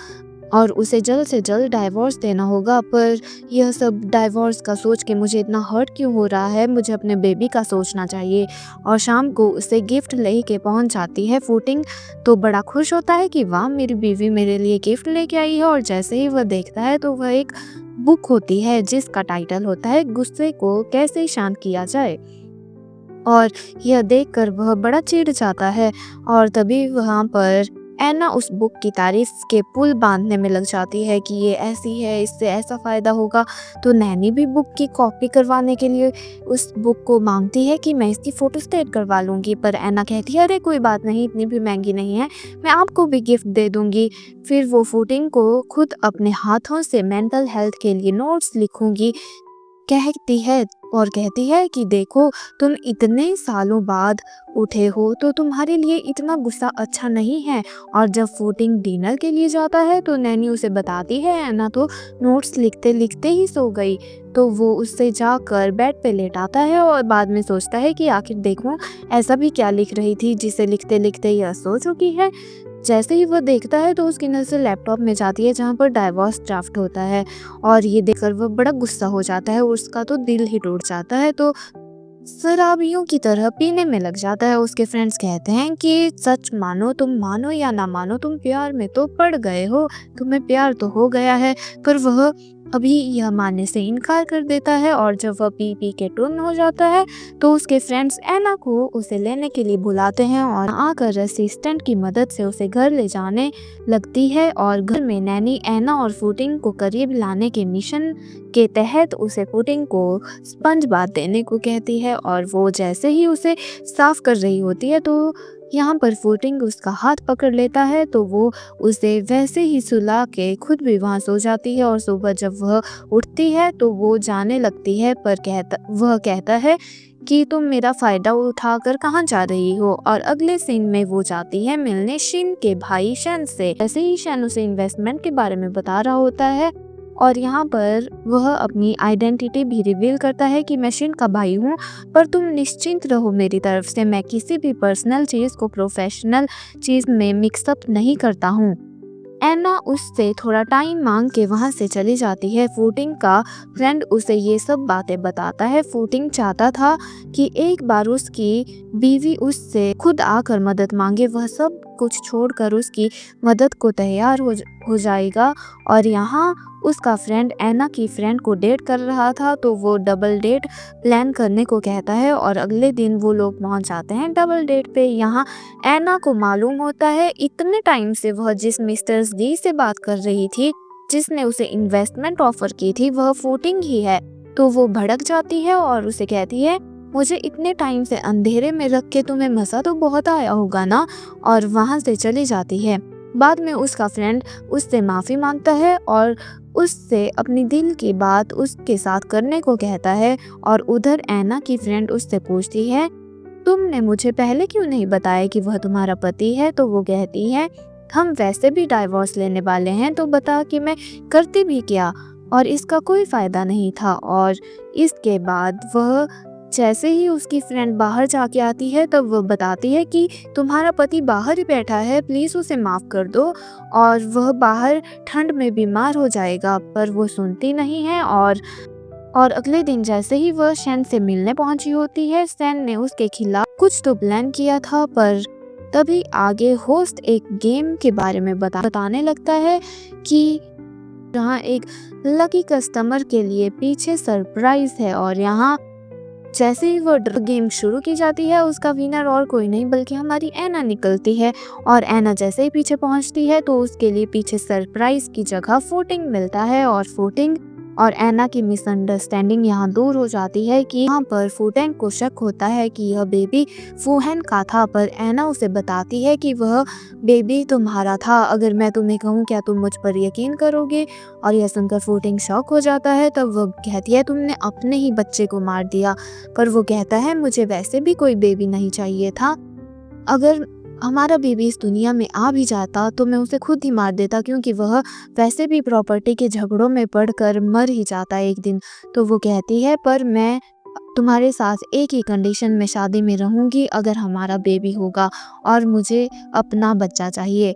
[SPEAKER 1] और उसे जल्द से जल्द डाइवोर्स देना होगा। पर यह सब डाइवोर्स का सोच के मुझे इतना हर्ट क्यों हो रहा है, मुझे अपने बेबी का सोचना चाहिए। और शाम को उसे गिफ्ट लेके पहुंच जाती है फूटिंग। तो बड़ा खुश होता है कि वाह मेरी बीवी मेरे लिए गिफ्ट लेके आई है। और जैसे ही वह देखता है तो वह एक बुक होती है जिसका टाइटल होता है गुस्से को कैसे शांत किया जाए। और यह देखकर वह बड़ा चिढ़ जाता है और तभी वहाँ पर ऐना उस बुक की तारीफ के पुल बांधने में लग जाती है कि ये ऐसी है, इससे ऐसा फ़ायदा होगा। तो नैनी भी बुक की कॉपी करवाने के लिए उस बुक को मांगती है कि मैं इसकी फ़ोटोस्टेट करवा लूँगी, पर ऐना कहती है अरे कोई बात नहीं, इतनी भी महंगी नहीं है, मैं आपको भी गिफ्ट दे दूँगी। फिर वो फूटिंग को खुद अपने हाथों से मेंटल हेल्थ के लिए नोट्स लिखूँगी कहती है और कहती है कि देखो तुम इतने सालों बाद उठे हो तो तुम्हारे लिए इतना गुस्सा अच्छा नहीं है। और जब फूटिंग डिनर के लिए जाता है तो नैनी उसे बताती है ऐना तो नोट्स लिखते लिखते ही सो गई। तो वो उससे जाकर बेड पे लेटाता है और बाद में सोचता है कि आखिर देखूं ऐसा भी क्या लिख रही थी जिसे लिखते लिखते यह सो चुकी है। जैसे ही वह देखता है तो उसकी नज़र लैपटॉप में जाती है जहाँ पर डाइवोर्स ड्राफ्ट होता है और ये देखकर वह बड़ा गुस्सा हो जाता है, उसका तो दिल ही टूट जाता है। तो शराबियों की तरह पीने में लग जाता है। उसके फ्रेंड्स कहते हैं कि सच मानो, तुम मानो या ना मानो, तुम प्यार में तो पड़ गए हो, तुम्हें प्यार तो हो गया है। पर वह अभी यह मानने से इनकार कर देता है और जब वह पी पी के टुन हो जाता है तो उसके फ्रेंड्स ऐना को उसे लेने के लिए बुलाते हैं और आकर असिस्टेंट की मदद से उसे घर ले जाने लगती है। और घर में नैनी ऐना और फूटिंग को करीब लाने के मिशन के तहत उसे फूटिंग को स्पंज बाथ देने को कहती है और वो जैसे ही उसे साफ कर रही होती है तो यहाँ पर फूटिंग उसका हाथ पकड़ लेता है। तो वो उसे वैसे ही सुला के खुद भी वहाँ सो जाती है और सुबह जब वह उठती है तो वो जाने लगती है, पर वह कहता है कि तुम मेरा फ़ायदा उठाकर कहाँ जा रही हो। और अगले सीन में वो जाती है मिलने शिन के भाई शन से। ऐसे ही शन उसे इन्वेस्टमेंट के बारे में बता रहा होता है और यहाँ पर वह अपनी आइडेंटिटी भी रिवील करता है कि मैं शिन का भाई हूँ, पर तुम निश्चिंत रहो मेरी तरफ से, मैं किसी भी पर्सनल चीज़ को प्रोफेशनल चीज़ में मिक्सअप नहीं करता हूँ। ऐना उससे थोड़ा टाइम मांग के वहाँ से चली जाती है। फूटिंग का फ्रेंड उसे ये सब बातें बताता है। फूटिंग चाहता था कि एक बार उसकी बीवी उससे खुद आकर मदद मांगे, वह सब कुछ छोड़कर उसकी मदद को तैयार हो जाएगा। और यहाँ उसका फ्रेंड ऐना की फ्रेंड को डेट कर रहा था तो वो डबल डेट प्लान करने को कहता है और अगले दिन वो लोग पहुंच जाते हैं डबल डेट पे। यहाँ ऐना को मालूम होता है इतने टाइम से वह जिस मिस्टर डी से बात कर रही थी, जिसने उसे इन्वेस्टमेंट ऑफर की थी, वह फूटिंग ही है। तो वो भड़क जाती है और उसे कहती है मुझे इतने टाइम से अंधेरे में रख के तुम्हें मज़ा तो बहुत आया होगा ना, और वहाँ से चली जाती है। बाद में उसका फ्रेंड उससे माफ़ी मांगता है और उससे अपनी दिल की बात उसके साथ करने को कहता है। और उधर ऐना की फ्रेंड उससे पूछती है तुमने मुझे पहले क्यों नहीं बताया कि वह तुम्हारा पति है। तो वो कहती है हम वैसे भी डाइवोर्स लेने वाले हैं, तो बता कि मैं करती भी क्या, और इसका कोई फ़ायदा नहीं था। और इसके बाद वह जैसे ही उसकी फ्रेंड बाहर जाके आती है तब वह बताती है कि तुम्हारा पति बाहर ही बैठा है, प्लीज़ उसे माफ़ कर दो, और वह बाहर ठंड में बीमार हो जाएगा। पर वो सुनती नहीं है और और अगले दिन जैसे ही वह शैन से मिलने पहुंची होती है, शैन ने उसके खिलाफ कुछ तो प्लान किया था, पर तभी आगे होस्ट एक गेम के बारे में बताने लगता है कि जहाँ एक लकी कस्टमर के लिए पीछे सरप्राइज है। और यहाँ जैसे ही वो गेम शुरू की जाती है, उसका विनर और कोई नहीं बल्कि हमारी एना निकलती है। और एना जैसे ही पीछे पहुंचती है तो उसके लिए पीछे सरप्राइज की जगह फूटिंग मिलता है। और फूटिंग और एना की मिसअंडरस्टैंडिंग यहाँ दूर हो जाती है कि यहाँ पर फूटेंग को शक होता है कि यह बेबी फूहेन का था, पर एना उसे बताती है कि वह बेबी तुम्हारा था। अगर मैं तुम्हें कहूँ क्या तुम मुझ पर यकीन करोगे? और यह सुनकर फूटिंग शॉक हो जाता है। तब वह कहती है तुमने अपने ही बच्चे को मार दिया। पर वो कहता है मुझे वैसे भी कोई बेबी नहीं चाहिए था। अगर हमारा बेबी इस दुनिया में आ भी जाता तो मैं उसे खुद ही मार देता, क्योंकि वह वैसे भी प्रॉपर्टी के झगड़ों में पड़कर मर ही जाता एक दिन। तो वो कहती है पर मैं तुम्हारे साथ एक ही कंडीशन में शादी में रहूंगी, अगर हमारा बेबी होगा और मुझे अपना बच्चा चाहिए।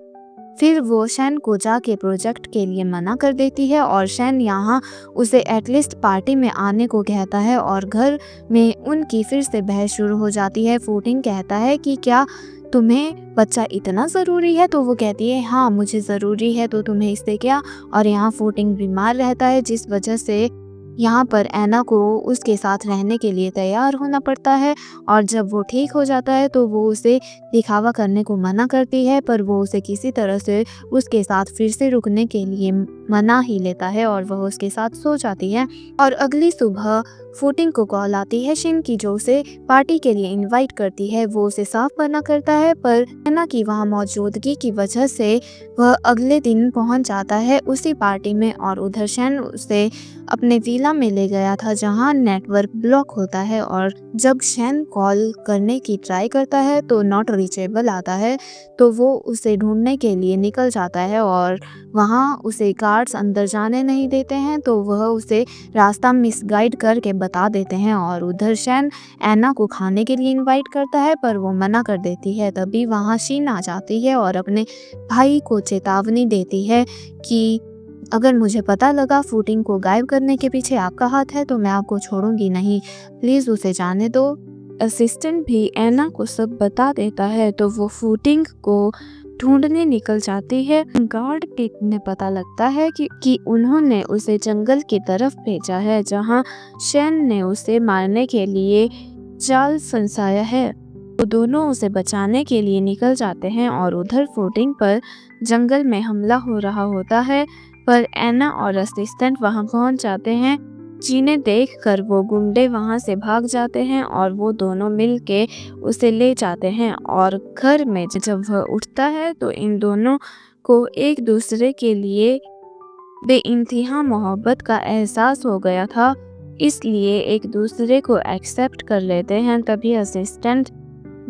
[SPEAKER 1] फिर वो शैन को जाके प्रोजेक्ट के लिए मना कर देती है और शैन यहाँ उसे एटलीस्ट पार्टी में आने को कहता है। और घर में उनकी फिर से बहस शुरू हो जाती है। फूटिंग कहता है कि क्या तुम्हें बच्चा इतना ज़रूरी है? तो वो कहती है हाँ मुझे ज़रूरी है, तो तुम्हें इससे क्या? और यहाँ फूटिंग बीमार रहता है, जिस वजह से यहाँ पर एना को उसके साथ रहने के लिए तैयार होना पड़ता है। और जब वो ठीक हो जाता है तो वो उसे दिखावा करने को मना करती है, पर वो उसे किसी तरह से उसके साथ फिर से रुकने के लिए मना ही लेता है और वह उसके साथ सो जाती है। और अगली सुबह फूटिंग को कॉल आती है शिन की, जो उसे पार्टी के लिए इनवाइट करती है। वो उसे साफ मना करता है, पर एना की वहाँ मौजूदगी की वजह से वह अगले दिन पहुंच जाता है उसी पार्टी में। और उधर शैन उसे अपने विला में ले गया था जहां नेटवर्क ब्लॉक होता है। और जब शैन कॉल करने की ट्राई करता है तो नॉट रीचेबल आता है, तो वो उसे ढूंढने के लिए निकल जाता है और वहां उसे गार्ड्स अंदर जाने नहीं देते हैं, तो वह उसे रास्ता मिसगाइड करके बता देते हैं। और उधर शैन एना को खाने के लिए इनवाइट करता है, पर वो मना कर देती है। तभी वहां शीन आ जाती है और अपने भाई को चेतावनी देती है कि अगर मुझे पता लगा फूटिंग को गायब करने के पीछे आपका हाथ है तो मैं आपको छोड़ूंगी नहीं, प्लीज उसे जाने दो। असिस्टेंट भी एना को सब बता देता है, तो वो फूटिंग को ढूंढने निकल जाती है। गार्ड ने पता लगता है कि उन्होंने उसे जंगल की तरफ भेजा है, जहां शैन ने उसे मारने के लिए जाल फंसाया है। तो दोनों उसे बचाने के लिए निकल जाते हैं और उधर फूटिंग पर जंगल में हमला हो रहा होता है, पर एना और असिस्टेंट वहां पहुंच जाते हैं, जिन्हें देखकर वो गुंडे वहां से भाग जाते हैं और वो दोनों मिलके उसे ले जाते हैं। और घर में जब वह उठता है तो इन दोनों को एक दूसरे के लिए बेइंतहा मोहब्बत का एहसास हो गया था, इसलिए एक दूसरे को एक्सेप्ट कर लेते हैं। तभी असिस्टेंट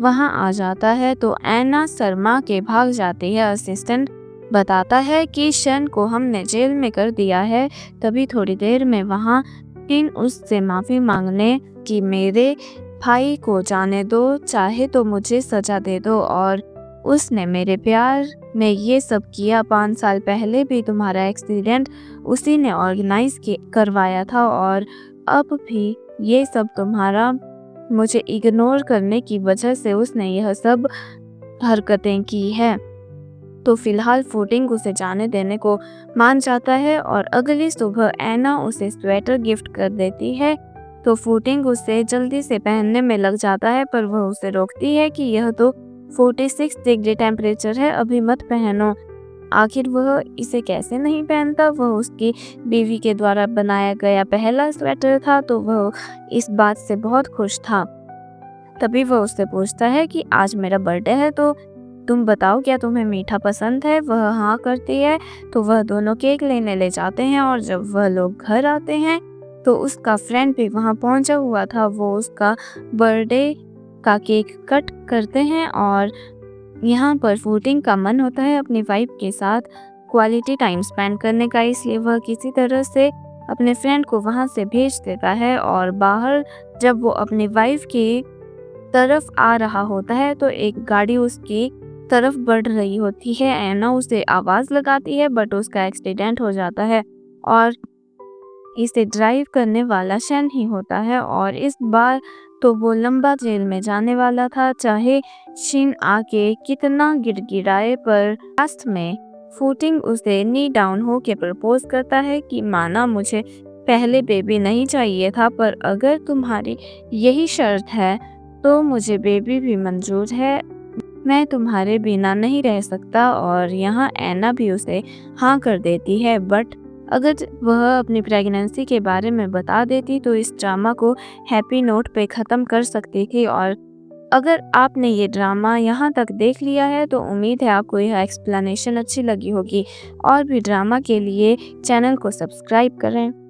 [SPEAKER 1] वहां आ जाता है तो एना शर्मा के भाग जाती है। असिस्टेंट बताता है कि शन को हमने जेल में कर दिया है। तभी थोड़ी देर में वहां टिन उससे माफ़ी मांगने कि मेरे भाई को जाने दो, चाहे तो मुझे सज़ा दे दो, और उसने मेरे प्यार में ये सब किया। 5 साल पहले भी तुम्हारा एक्सीडेंट उसी ने ऑर्गेनाइज करवाया था, और अब भी ये सब तुम्हारा मुझे इग्नोर करने की वजह से उसने यह सब हरकतें की है। तो फिलहाल फूटिंग उसे जाने देने को मान जाता है और अगली सुबह एना उसे स्वेटर गिफ्ट कर देती है। तो फूटिंग उसे जल्दी से पहनने में लग जाता है, पर वह उसे रोकती है कि यह तो 46 डिग्री टेम्परेचर है, अभी मत पहनो। आखिर वह इसे कैसे नहीं पहनता? वह उसकी बीवी के द्वारा बनाया गया पहला स्वेटर था, तो वह इस बात से बहुत खुश था। तभी वह उससे पूछता है कि आज मेरा बर्थडे है, तो तुम बताओ क्या तुम्हें मीठा पसंद है? वह हाँ करती है। तो वह दोनों केक लेने ले जाते हैं और जब वह लोग घर आते हैं तो उसका फ्रेंड भी वहाँ पहुँचा हुआ था। वो उसका बर्थडे का केक कट करते हैं और यहाँ पर फूटिंग का मन होता है अपनी वाइफ के साथ क्वालिटी टाइम स्पेंड करने का, इसलिए वह किसी तरह से अपने फ्रेंड को वहाँ से भेज देता है। और बाहर जब वो अपनी वाइफ की तरफ आ रहा होता है तो एक गाड़ी उसकी तरफ बढ़ रही होती है। एना उसे आवाज़ लगाती है, बट उसका एक्सीडेंट हो जाता है और इसे ड्राइव करने वाला शन ही होता है और इस बार तो वो लंबा जेल में जाने वाला था, चाहे शिन आके कितना गिड़गिड़ाए। पर लास्ट में फूटिंग उसे नी डाउन होके प्रपोज करता है कि माना मुझे पहले बेबी नहीं चाहिए था, पर अगर तुम्हारी यही शर्त है तो मुझे बेबी भी मंजूर है, मैं तुम्हारे बिना नहीं रह सकता। और यहाँ ऐना भी उसे हाँ कर देती है, बट अगर वह अपनी प्रेगनेंसी के बारे में बता देती तो इस ड्रामा को हैप्पी नोट पे ख़त्म कर सकती थी। और अगर आपने ये ड्रामा यहाँ तक देख लिया है तो उम्मीद है आपको यह एक्सप्लेनेशन अच्छी लगी होगी। और भी ड्रामा के लिए चैनल को सब्सक्राइब करें।